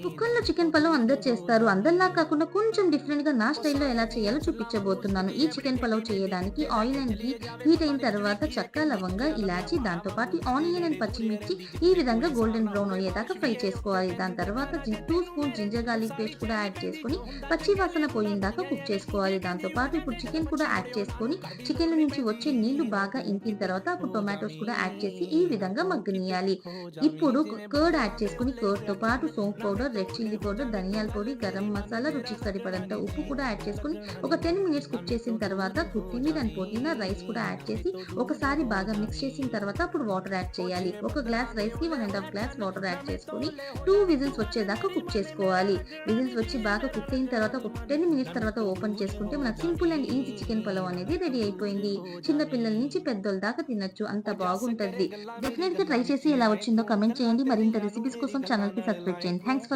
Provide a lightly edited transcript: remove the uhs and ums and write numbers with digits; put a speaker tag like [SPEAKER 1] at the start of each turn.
[SPEAKER 1] కుక్కర్‌లో చికెన్ పలావ్ అందరూ చేస్తారు. అందరిలా కాకుండా కొంచెం డిఫరెంట్‌గా నా స్టైల్‌లో ఎలా చేయాలో చూపించబోతున్నాను. ఈ చికెన్ పలావ్ చేయడానికి ఆయిల్ అండ్ ఘీ హీట్ అయిన తర్వాత చెక్క, లవంగ, ఇలాచి దాంతో పాటు ఆనియన్ అండ్ పచ్చిమిర్చి ఈ విధంగా గోల్డెన్ బ్రౌన్ అయ్యేదాకా ఫ్రై చేసుకోవాలి. దాని తర్వాత 2 స్పూన్స్ జింజర్ గార్లిక్ పేస్ట్ కూడా యాడ్ చేసుకొని పచ్చి వాసన పోయేదాకా కుక్ చేసుకోవాలి. దాంతో పాటు ఇప్పుడు చికెన్ కూడా యాడ్ చేసుకొని చికెన్‌లో నుంచి వచ్చే నీళ్లు బాగా ఇంకిన తర్వాత అప్పుడు టొమాటోస్ కూడా యాడ్ చేసి ఈ విధంగా మగ్గనియ్యాలి. ఇప్పుడు కర్డ్ యాడ్ చేసుకొని కర్డ్‌తో పాటు సోంపు పౌడర్, రెడ్ చిల్లీ పౌడర్, ధనియాల పొడి, గరం మసాలా, రుచికి సరిపడంత ఉప్పు కూడా యాడ్ చేసుకొని ఒక 10 మినిట్స్ కుక్ చేసిన తర్వాత కొత్తిమీర అండ్ పుదీనా రైస్ కూడా యాడ్ చేసి ఒకసారి బాగా మిక్స్ చేసిన తర్వాత అప్పుడు వాటర్ యాడ్ చేయాలి. ఒక గ్లాస్ రైస్‌కి 1 ½ గ్లాస్ వాటర్ యాడ్ చేసుకొని 2 విజిల్స్ వచ్చేదాకా కుక్ చేసుకోవాలి. విజిల్స్ వచ్చి బాగా కుక్ అయిన తర్వాత ఒక 10 మినిట్స్ తర్వాత ఓపెన్ చేసుకుంటే మన simple and easy chicken pulao అనేది రెడీ అయిపోయింది. చిన్న పిల్లల నుంచి పెద్దోళ్ళ దాకా తినొచ్చు. అంత బాగుంటది. డెఫినెట్‌గా ట్రై చేసి ఎలా వచ్చిందో కామెంట్ చేయండి. మరింత రెసిపీస్ కోసం ఛానెల్‌కి సబ్స్క్రైబ్ చేయండి. Thanks for